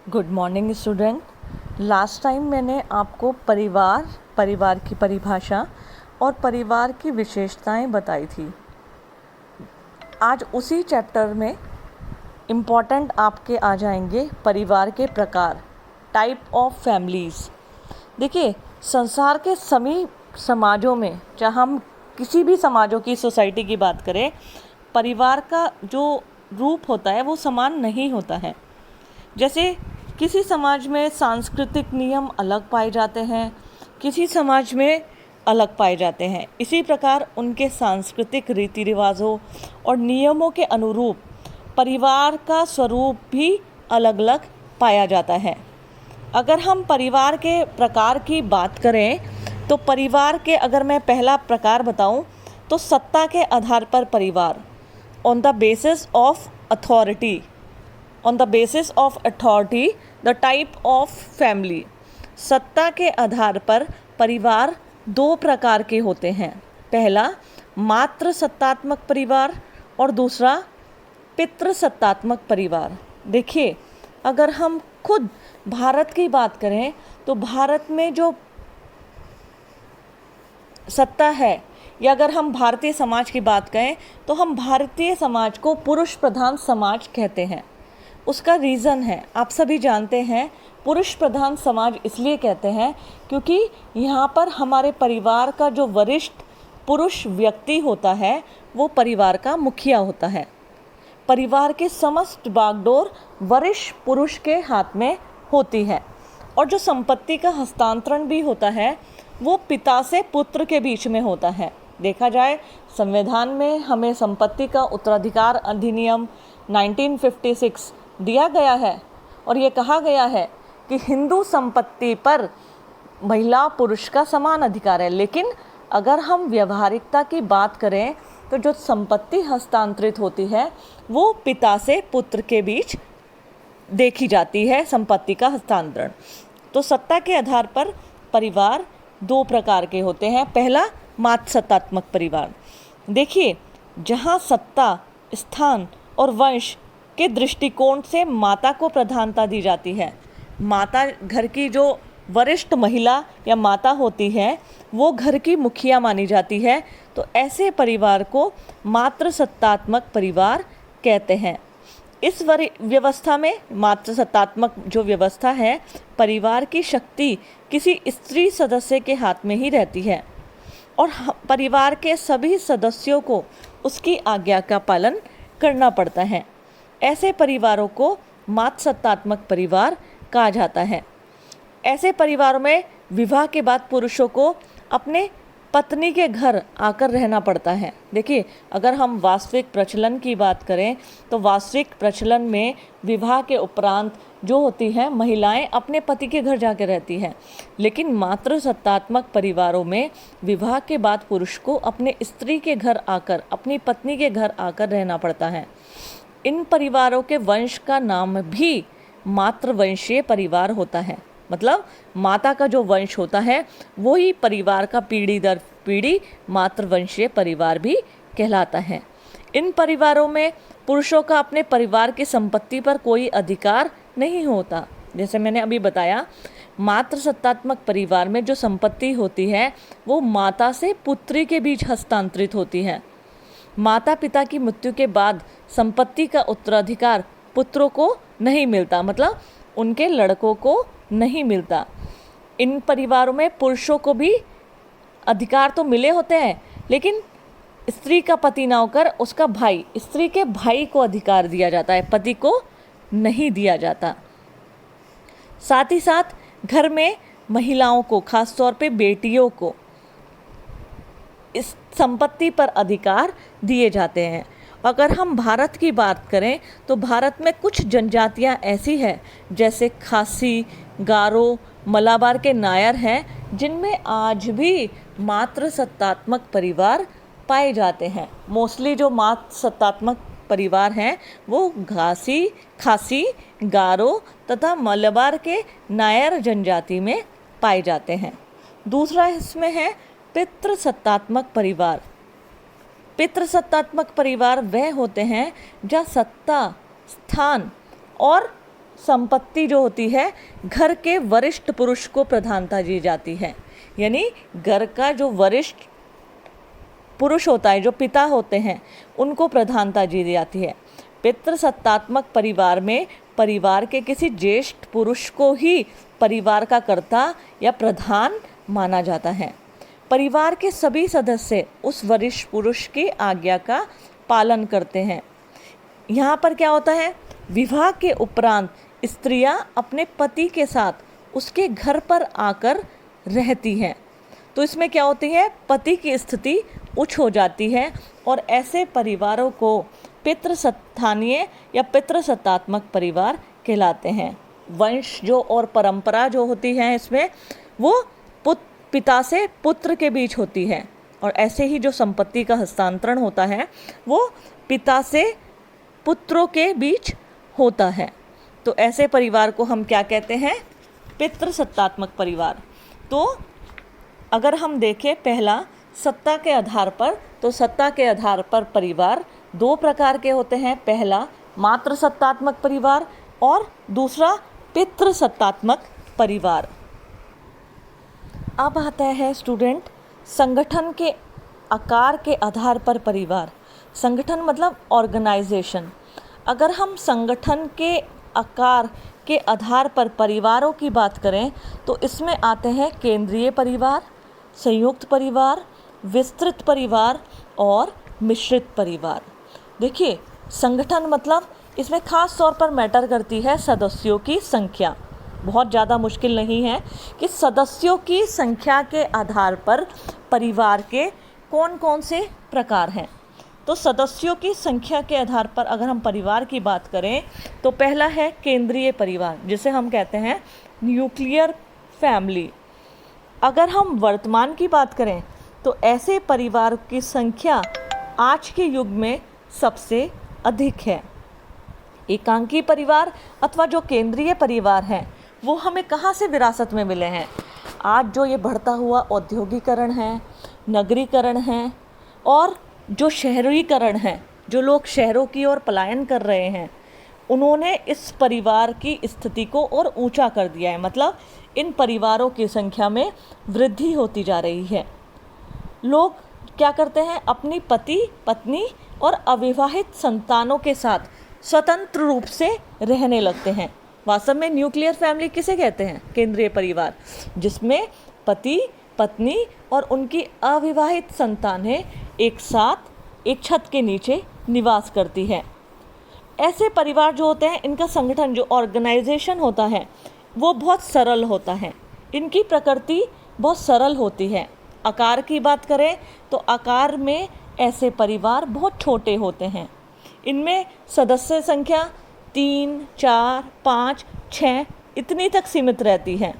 Good morning student. Last time मैंने आपको परिवार की परिभाषा और परिवार की विशेषताएं बताई थी। आज उसी चैप्टर में इम्पॉर्टेंट आपके आ जाएंगे परिवार के प्रकार, टाइप ऑफ फैमिलीज़। देखिए, संसार के सभी समाजों में, चाहे हम किसी भी समाजों की सोसाइटी की बात करें, परिवार का जो रूप होता है वो समान नहीं होता है। जैसे किसी समाज में सांस्कृतिक नियम अलग पाए जाते हैं, किसी समाज में अलग पाए जाते हैं। इसी प्रकार उनके सांस्कृतिक रीति रिवाजों और नियमों के अनुरूप परिवार का स्वरूप भी अलग अलग पाया जाता है। अगर हम परिवार के प्रकार की बात करें तो परिवार के अगर मैं पहला प्रकार बताऊं तो सत्ता के आधार पर परिवार, on the basis of authority, the type of family. सत्ता के आधार पर परिवार दो प्रकार के होते हैं। पहला मातृ सत्तात्मक परिवार और दूसरा पितृ सत्तात्मक परिवार। देखिए, अगर हम खुद भारत की बात करें तो भारत में जो सत्ता है, या अगर हम भारतीय समाज की बात करें तो हम भारतीय समाज को पुरुष प्रधान समाज कहते हैं। उसका रीज़न है, आप सभी जानते हैं, पुरुष प्रधान समाज इसलिए कहते हैं क्योंकि यहाँ पर हमारे परिवार का जो वरिष्ठ पुरुष व्यक्ति होता है वो परिवार का मुखिया होता है। परिवार के समस्त बागडोर वरिष्ठ पुरुष के हाथ में होती है और जो संपत्ति का हस्तांतरण भी होता है वो पिता से पुत्र के बीच में होता है। देखा जाए, संविधान में हमें संपत्ति का उत्तराधिकार अधिनियम 1956 दिया गया है और ये कहा गया है कि हिंदू संपत्ति पर महिला पुरुष का समान अधिकार है। लेकिन अगर हम व्यवहारिकता की बात करें तो जो संपत्ति हस्तांतरित होती है वो पिता से पुत्र के बीच देखी जाती है, संपत्ति का हस्तांतरण। तो सत्ता के आधार पर परिवार दो प्रकार के होते हैं। पहला मातृ सत्तात्मक परिवार। देखिए, जहाँ सत्ता, स्थान और वंश के दृष्टिकोण से माता को प्रधानता दी जाती है। माता, घर की जो वरिष्ठ महिला या माता होती है वो घर की मुखिया मानी जाती है। तो ऐसे परिवार को मातृ सत्तात्मक परिवार कहते हैं। इस व्यवस्था में, मातृ सत्तात्मक जो व्यवस्था है, परिवार की शक्ति किसी स्त्री सदस्य के हाथ में ही रहती है और परिवार के सभी सदस्यों को उसकी आज्ञा का पालन करना पड़ता है। ऐसे परिवारों को मातृ सत्तात्मक परिवार कहा जाता है। ऐसे परिवारों में विवाह के बाद पुरुषों को अपने पत्नी के घर आकर रहना पड़ता है। देखिए, अगर हम वास्तविक प्रचलन की बात करें तो वास्तविक प्रचलन में विवाह के उपरांत जो होती हैं महिलाएं अपने पति के घर जाकर रहती हैं। लेकिन मातृ सत्तात्मक परिवारों में विवाह के बाद पुरुष को अपने स्त्री के घर आकर, अपनी पत्नी के घर आकर रहना पड़ता है। इन परिवारों के वंश का नाम भी मातृवंशीय परिवार होता है। मतलब माता का जो वंश होता है वही परिवार का पीढ़ी दर पीढ़ी मातृवंशीय परिवार भी कहलाता है। इन परिवारों में पुरुषों का अपने परिवार की संपत्ति पर कोई अधिकार नहीं होता। जैसे मैंने अभी बताया, मातृ सत्तात्मक परिवार में जो संपत्ति होती है वो माता से पुत्री के बीच हस्तांतरित होती है। माता पिता की मृत्यु के बाद संपत्ति का उत्तराधिकार पुत्रों को नहीं मिलता, मतलब उनके लड़कों को नहीं मिलता। इन परिवारों में पुरुषों को भी अधिकार तो मिले होते हैं, लेकिन स्त्री का पति ना होकर उसका भाई, स्त्री के भाई को अधिकार दिया जाता है, पति को नहीं दिया जाता। साथ ही साथ घर में महिलाओं को, खासतौर पे बेटियों को, इस संपत्ति पर अधिकार दिए जाते हैं। अगर हम भारत की बात करें तो भारत में कुछ जनजातियां ऐसी हैं जैसे खासी, गारो, मलाबार के नायर हैं जिनमें आज भी मातृ सत्तात्मक परिवार पाए जाते हैं। मोस्टली जो मातृ सत्तात्मक परिवार हैं वो खासी, गारो तथा मलाबार के नायर जनजाति में पाए जाते हैं। दूसरा इसमें है पितृ सत्तात्मक परिवार। पितृसत्तात्मक परिवार वह होते हैं जहाँ सत्ता, स्थान और संपत्ति जो होती है घर के वरिष्ठ पुरुष को प्रधानता दी जाती है। यानी घर का जो वरिष्ठ पुरुष होता है, जो पिता होते हैं, उनको प्रधानता दी जाती है। पितृसत्तात्मक परिवार में परिवार के किसी ज्येष्ठ पुरुष को ही परिवार का कर्ता या प्रधान माना जाता है। परिवार के सभी सदस्य उस वरिष्ठ पुरुष की आज्ञा का पालन करते हैं। यहाँ पर क्या होता है, विवाह के उपरांत स्त्रियां अपने पति के साथ उसके घर पर आकर रहती हैं। तो इसमें क्या होती है, पति की स्थिति उच्च हो जाती है और ऐसे परिवारों को पितृसत्तानीय या पितृसत्तात्मक परिवार कहलाते हैं। वंश जो और परंपरा जो होती है इसमें वो पिता से पुत्र के बीच होती है, और ऐसे ही जो संपत्ति का हस्तांतरण होता है वो पिता से पुत्रों के बीच होता है। तो ऐसे परिवार को हम क्या कहते हैं, पितृसत्तात्मक परिवार। तो अगर हम देखें पहला सत्ता के आधार पर, तो सत्ता के आधार पर परिवार दो प्रकार के होते हैं। पहला मातृसत्तात्मक परिवार और दूसरा पितृसत्तात्मक परिवार। अब आता है स्टूडेंट संगठन के आकार के आधार पर परिवार। संगठन मतलब ऑर्गेनाइजेशन। अगर हम संगठन के आकार के आधार पर परिवारों की बात करें तो इसमें आते हैं केंद्रीय परिवार, संयुक्त परिवार, विस्तृत परिवार और मिश्रित परिवार। देखिए, संगठन मतलब इसमें खास तौर पर मैटर करती है सदस्यों की संख्या। बहुत ज़्यादा मुश्किल नहीं है कि सदस्यों की संख्या के आधार पर परिवार के कौन कौन से प्रकार हैं। तो सदस्यों की संख्या के आधार पर अगर हम परिवार की बात करें तो पहला है केंद्रीय परिवार, जिसे हम कहते हैं न्यूक्लियर फैमिली। अगर हम वर्तमान की बात करें तो ऐसे परिवार की संख्या आज के युग में सबसे अधिक है। एकांकी परिवार अथवा जो केंद्रीय परिवार हैं वो हमें कहाँ से विरासत में मिले हैं। आज जो ये बढ़ता हुआ औद्योगिकरण है, नगरीकरण है और जो शहरीकरण है, जो लोग शहरों की ओर पलायन कर रहे हैं, उन्होंने इस परिवार की स्थिति को और ऊंचा कर दिया है। मतलब इन परिवारों की संख्या में वृद्धि होती जा रही है। लोग क्या करते हैं, अपनी पति पत्नी और अविवाहित संतानों के साथ स्वतंत्र रूप से रहने लगते हैं। वास्तव में न्यूक्लियर फैमिली किसे कहते हैं, केंद्रीय परिवार, जिसमें पति पत्नी और उनकी अविवाहित संतानें एक साथ एक छत के नीचे निवास करती हैं। ऐसे परिवार जो होते हैं, इनका संगठन जो ऑर्गेनाइजेशन होता है वो बहुत सरल होता है। इनकी प्रकृति बहुत सरल होती है। आकार की बात करें तो आकार में ऐसे परिवार बहुत छोटे होते हैं। इनमें सदस्य संख्या 3, 4, 5, 6 इतनी तक सीमित रहती है।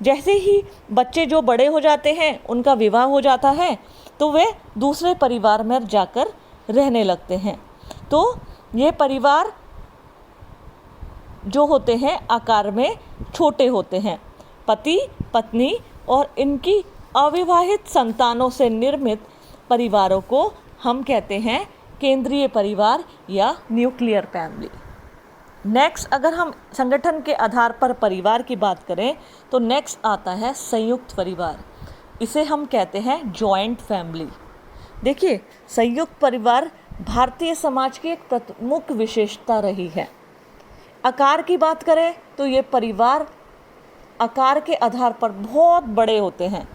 जैसे ही बच्चे जो बड़े हो जाते हैं, उनका विवाह हो जाता है, तो वे दूसरे परिवार में जाकर रहने लगते हैं। तो ये परिवार जो होते हैं आकार में छोटे होते हैं। पति पत्नी और इनकी अविवाहित संतानों से निर्मित परिवारों को हम कहते हैं केंद्रीय परिवार या न्यूक्लियर फैमिली। नेक्स्ट, अगर हम संगठन के आधार पर परिवार की बात करें तो नेक्स्ट आता है संयुक्त परिवार। इसे हम कहते हैं जॉइंट फैमिली। देखिए, संयुक्त परिवार भारतीय समाज की एक प्रमुख विशेषता रही है। आकार की बात करें तो ये परिवार आकार के आधार पर बहुत बड़े होते हैं।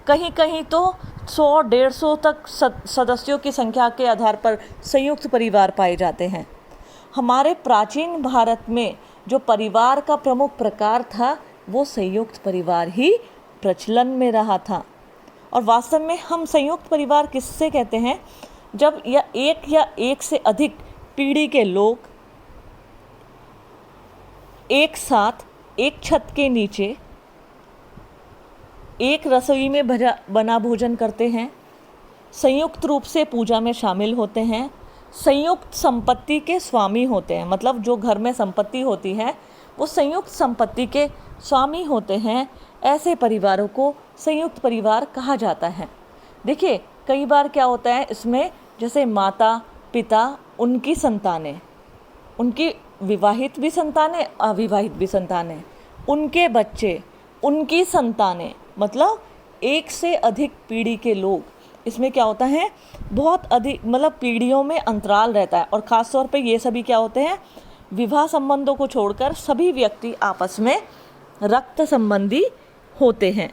कहीं कहीं तो 100-150 तक सदस्यों की संख्या के आधार पर संयुक्त परिवार पाए जाते हैं। हमारे प्राचीन भारत में जो परिवार का प्रमुख प्रकार था वो संयुक्त परिवार ही प्रचलन में रहा था। और वास्तव में हम संयुक्त परिवार किससे कहते हैं, जब या एक से अधिक पीढ़ी के लोग एक साथ एक छत के नीचे एक रसोई में बना भोजन करते हैं, संयुक्त रूप से पूजा में शामिल होते हैं, संयुक्त संपत्ति के स्वामी होते हैं। मतलब जो घर में संपत्ति होती है वो संयुक्त संपत्ति के स्वामी होते हैं। ऐसे परिवारों को संयुक्त परिवार कहा जाता है। देखिए, कई बार क्या होता है इसमें, जैसे माता पिता, उनकी संतानें, उनकी विवाहित भी संतानें, अविवाहित भी संतानें, उनके बच्चे, उनकी संतानें, मतलब एक से अधिक पीढ़ी के लोग। इसमें क्या होता है, बहुत अधिक मतलब पीढ़ियों में अंतराल रहता है। और ख़ास तौर पे ये सभी क्या होते हैं, विवाह संबंधों को छोड़कर सभी व्यक्ति आपस में रक्त संबंधी होते हैं।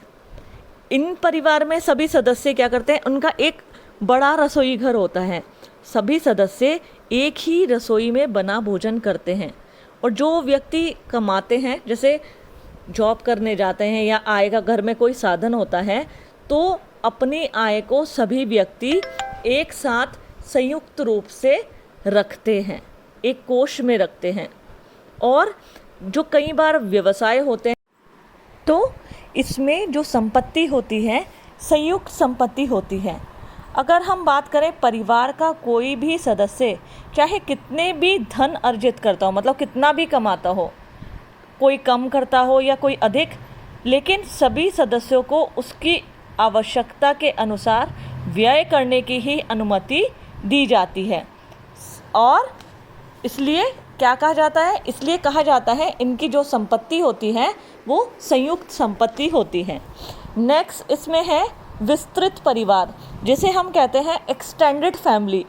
इन परिवार में सभी सदस्य क्या करते हैं, उनका एक बड़ा रसोई घर होता है। सभी सदस्य एक ही रसोई में बना भोजन करते हैं। और जो व्यक्ति कमाते हैं, जैसे जॉब करने जाते हैं या आय का घर में कोई साधन होता है, तो अपनी आय को सभी व्यक्ति एक साथ संयुक्त रूप से रखते हैं, एक कोष में रखते हैं। और जो कई बार व्यवसाय होते हैं, तो इसमें जो संपत्ति होती है संयुक्त संपत्ति होती है। अगर हम बात करें परिवार का कोई भी सदस्य चाहे कितने भी धन अर्जित करता हो, मतलब कितना भी कमाता हो, कोई कम करता हो या कोई अधिक, लेकिन सभी सदस्यों को उसकी आवश्यकता के अनुसार व्यय करने की ही अनुमति दी जाती है। और इसलिए क्या कहा जाता है, इसलिए कहा जाता है इनकी जो संपत्ति होती है वो संयुक्त संपत्ति होती है। नेक्स्ट इसमें है विस्तृत परिवार, जिसे हम कहते हैं एक्सटेंडेड फैमिली।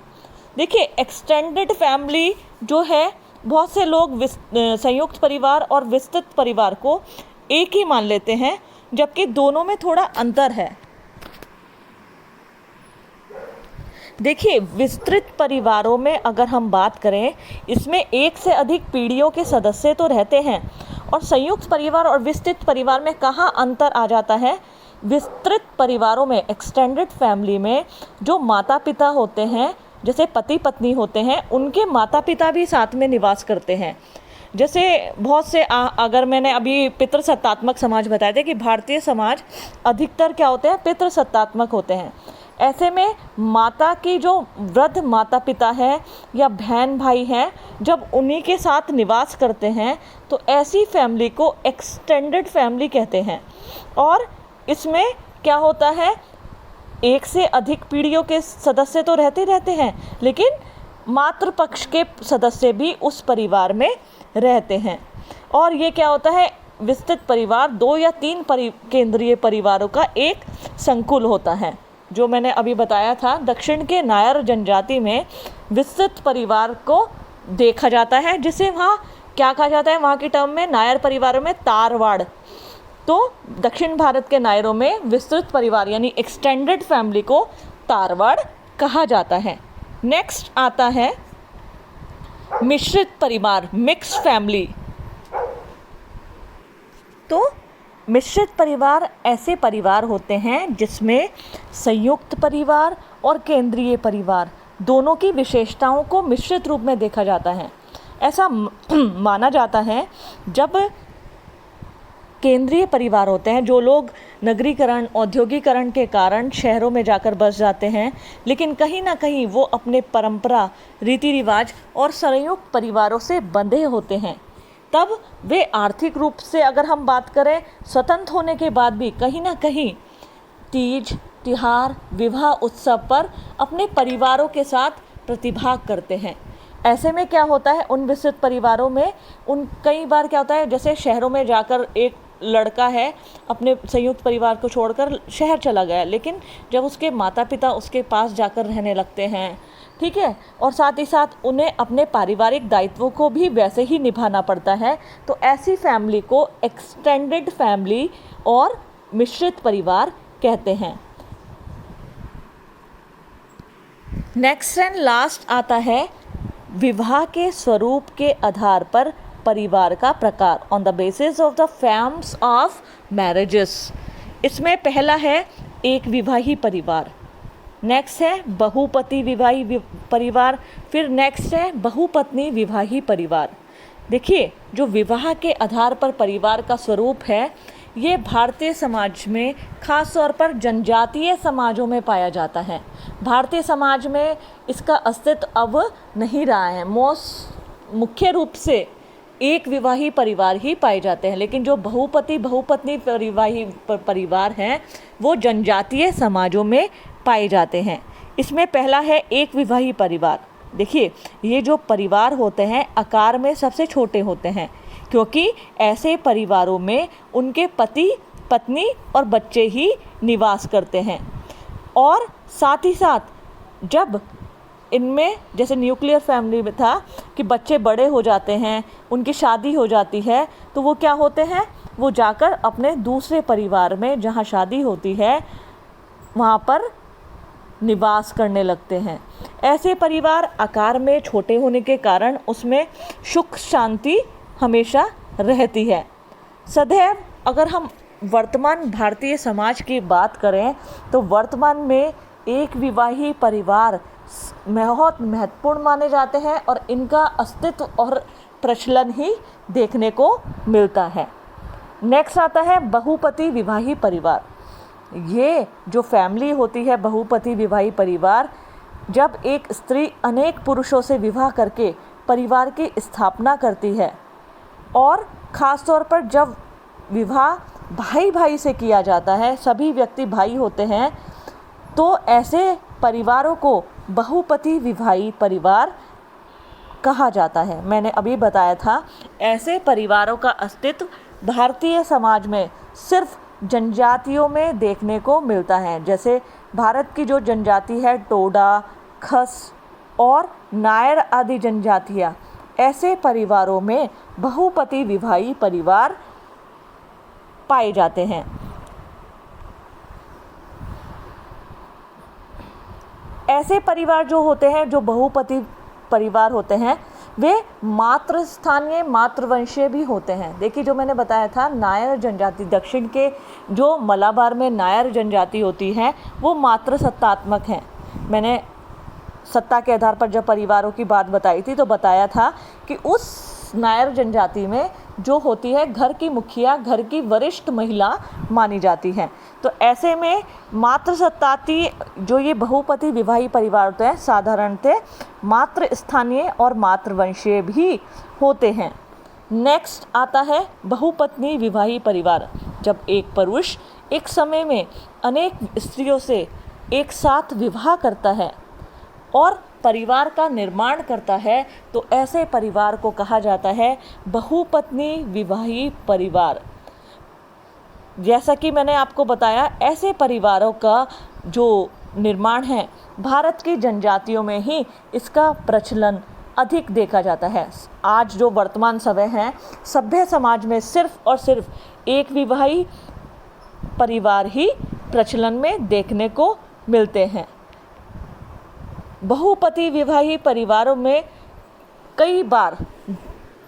देखिए एक्सटेंडेड फैमिली जो है, बहुत से लोग संयुक्त परिवार और विस्तृत परिवार को एक ही मान लेते हैं, जबकि दोनों में थोड़ा अंतर है। देखिए विस्तृत परिवारों में अगर हम बात करें, इसमें एक से अधिक पीढ़ियों के सदस्य तो रहते हैं। और संयुक्त परिवार और विस्तृत परिवार में कहाँ अंतर आ जाता है, विस्तृत परिवारों में, एक्सटेंडेड फैमिली में जो माता पिता होते हैं, जैसे पति पत्नी होते हैं, उनके माता पिता भी साथ में निवास करते हैं। जैसे बहुत से अगर मैंने अभी पितृसत्तात्मक समाज बताए थे कि भारतीय समाज अधिकतर क्या होते हैं, पितृसत्तात्मक होते हैं। ऐसे में माता की जो वृद्ध माता पिता है या बहन भाई हैं, जब उन्हीं के साथ निवास करते हैं तो ऐसी फैमिली को एक्सटेंडेड फैमिली कहते हैं। और इसमें क्या होता है, एक से अधिक पीढ़ियों के सदस्य तो रहते हैं, लेकिन मातृपक्ष के सदस्य भी उस परिवार में रहते हैं। और ये क्या होता है, विस्तृत परिवार 2 या 3 केंद्रीय परिवारों का एक संकुल होता है। जो मैंने अभी बताया था, दक्षिण के नायर जनजाति में विस्तृत परिवार को देखा जाता है, जिसे वहाँ क्या कहा जाता है, वहाँ की टर्म में नायर परिवारों में तारवाड़। तो दक्षिण भारत के नायरों में विस्तृत परिवार यानी एक्सटेंडेड फैमिली को तारवाड़ कहा जाता है। नेक्स्ट आता है मिश्रित परिवार, मिक्स फैमिली। तो मिश्रित परिवार ऐसे परिवार होते हैं जिसमें संयुक्त परिवार और केंद्रीय परिवार दोनों की विशेषताओं को मिश्रित रूप में देखा जाता है। ऐसा माना जाता है जब केंद्रीय परिवार होते हैं, जो लोग नगरीकरण, औद्योगिकरण के कारण शहरों में जाकर बस जाते हैं, लेकिन कहीं ना कहीं वो अपने परंपरा, रीति रिवाज और संयुक्त परिवारों से बंधे होते हैं, तब वे आर्थिक रूप से अगर हम बात करें स्वतंत्र होने के बाद भी कहीं ना कहीं तीज, त्योहार, विवाह उत्सव पर अपने परिवारों के साथ प्रतिभाग करते हैं। ऐसे में क्या होता है, उन विस्तृत परिवारों में कई बार क्या होता है, जैसे शहरों में जाकर एक लड़का है अपने संयुक्त परिवार को छोड़कर शहर चला गया, लेकिन जब उसके माता पिता उसके पास जाकर रहने लगते हैं, ठीक है, और साथ ही साथ उन्हें अपने पारिवारिक दायित्वों को भी वैसे ही निभाना पड़ता है, तो ऐसी फैमिली को एक्सटेंडेड फैमिली और मिश्रित परिवार कहते हैं। नेक्स्ट एंड लास्ट आता है विवाह के स्वरूप के आधार पर परिवार का प्रकार, on the basis of the forms of marriages. इसमें पहला है एक विवाही परिवार, नेक्स्ट है बहुपति विवाही परिवार, फिर नेक्स्ट है बहुपत्नी विवाही परिवार। देखिए जो विवाह के आधार पर परिवार का स्वरूप है, ये भारतीय समाज में खास तौर पर जनजातीय समाजों में पाया जाता है। भारतीय समाज में इसका अस्तित्व अब नहीं रहा है। मुख्य रूप से एक विवाही परिवार ही पाए जाते हैं, लेकिन जो बहुपति बहुपत्नी विवाही परिवार हैं वो जनजातीय समाजों में पाए जाते हैं। इसमें पहला है एक विवाही परिवार, देखिए, ये जो परिवार होते हैं आकार में सबसे छोटे होते हैं, क्योंकि ऐसे परिवारों में उनके पति, पत्नी और बच्चे ही निवास करते हैं। और साथ ही साथ जब इनमें, जैसे न्यूक्लियर फैमिली में था कि बच्चे बड़े हो जाते हैं, उनकी शादी हो जाती है, तो वो क्या होते हैं, वो जाकर अपने दूसरे परिवार में जहाँ शादी होती है वहाँ पर निवास करने लगते हैं। ऐसे परिवार आकार में छोटे होने के कारण उसमें सुख शांति हमेशा रहती है। सदैव अगर हम वर्तमान भारतीय समाज की बात करें तो वर्तमान में एक विवाही परिवार बहुत महत्वपूर्ण माने जाते हैं और इनका अस्तित्व और प्रचलन ही देखने को मिलता है। नेक्स्ट आता है बहुपति विवाही परिवार। ये जो फैमिली होती है बहुपति विवाही परिवार, जब एक स्त्री अनेक पुरुषों से विवाह करके परिवार की स्थापना करती है और ख़ास तौर पर जब विवाह भाई भाई से किया जाता है, सभी व्यक्ति भाई होते हैं, तो ऐसे परिवारों को बहुपति विवाही परिवार कहा जाता है। मैंने अभी बताया था, ऐसे परिवारों का अस्तित्व भारतीय समाज में सिर्फ जनजातियों में देखने को मिलता है। जैसे भारत की जो जनजाति है टोडा, खस और नायर आदि जनजातियाँ, ऐसे परिवारों में बहुपति विवाही परिवार पाए जाते हैं। ऐसे परिवार जो होते हैं, जो बहुपति परिवार होते हैं, वे मातृ स्थानीय मातृवंशीय भी होते हैं। देखिए, जो मैंने बताया था नायर जनजाति, दक्षिण के जो मलाबार में नायर जनजाति होती है वो मातृ सत्तात्मक हैं। मैंने सत्ता के आधार पर जब परिवारों की बात बताई थी तो बताया था कि उस नायर जनजाति में जो होती है घर की मुखिया, घर की वरिष्ठ महिला मानी जाती हैं। तो ऐसे में मातृसत्ताती जो ये बहुपति विवाही परिवार होते हैं साधारणतः मातृ स्थानीय और मातृवंशीय भी होते हैं। नेक्स्ट आता है बहुपत्नी विवाही परिवार। जब एक पुरुष एक समय में अनेक स्त्रियों से एक साथ विवाह करता है और परिवार का निर्माण करता है तो ऐसे परिवार को कहा जाता है बहुपत्नी विवाही परिवार। जैसा कि मैंने आपको बताया, ऐसे परिवारों का जो निर्माण है भारत की जनजातियों में ही इसका प्रचलन अधिक देखा जाता है। आज जो वर्तमान समय है, सभ्य समाज में सिर्फ और सिर्फ एक विवाही परिवार ही प्रचलन में देखने को मिलते हैं। बहुपति विवाही परिवारों में कई बार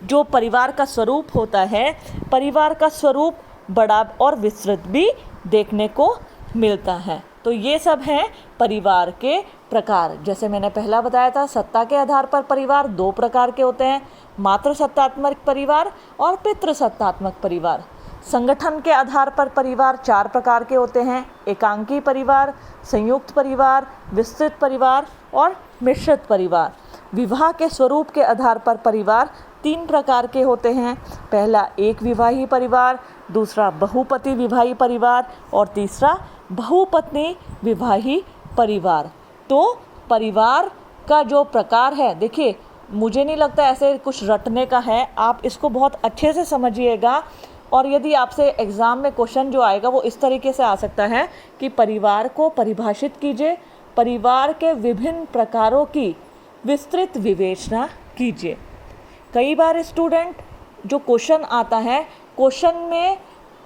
जो परिवार का स्वरूप होता है, परिवार का स्वरूप बड़ा और विस्तृत भी देखने को मिलता है। तो ये सब हैं परिवार के प्रकार। जैसे मैंने पहला बताया था, सत्ता के आधार पर परिवार दो प्रकार के होते हैं, मातृ सत्तात्मक परिवार और पितृ सत्तात्मक परिवार। संगठन के आधार पर परिवार चार प्रकार के होते हैं, एकांकी परिवार, संयुक्त परिवार, विस्तृत परिवार और मिश्रित परिवार। विवाह के स्वरूप के आधार पर परिवार तीन प्रकार के होते हैं, पहला एक विवाही परिवार, दूसरा बहुपति विवाही परिवार और तीसरा बहुपत्नी विवाही परिवार। तो परिवार का जो प्रकार है, देखिए मुझे नहीं लगता ऐसे कुछ रटने का है, आप इसको बहुत अच्छे से समझिएगा। और यदि आपसे एग्ज़ाम में क्वेश्चन जो आएगा वो इस तरीके से आ सकता है कि परिवार को परिभाषित कीजिए, परिवार के विभिन्न प्रकारों की विस्तृत विवेचना कीजिए। कई बार स्टूडेंट जो क्वेश्चन आता है, क्वेश्चन में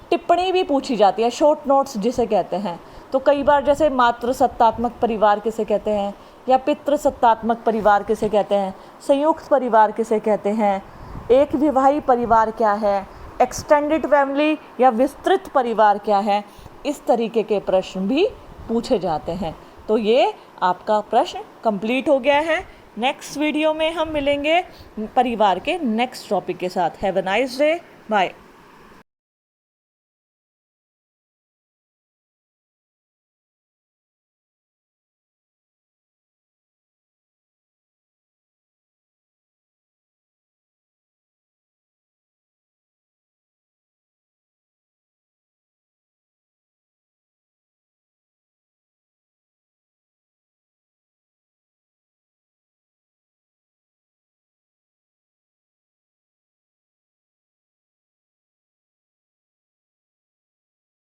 टिप्पणी भी पूछी जाती है, शॉर्ट नोट्स जिसे कहते हैं। तो कई बार जैसे मातृ सत्तात्मक परिवार किसे कहते हैं, या पितृ सत्तात्मक परिवार किसे कहते हैं, संयुक्त परिवार किसे कहते हैं, एक विवाही परिवार क्या है, एक्सटेंडेड फैमिली या विस्तृत परिवार क्या है, इस तरीके के प्रश्न भी पूछे जाते हैं। तो ये आपका प्रश्न कंप्लीट हो गया है। नेक्स्ट वीडियो में हम मिलेंगे परिवार के नेक्स्ट टॉपिक के साथ। Have a nice day, bye.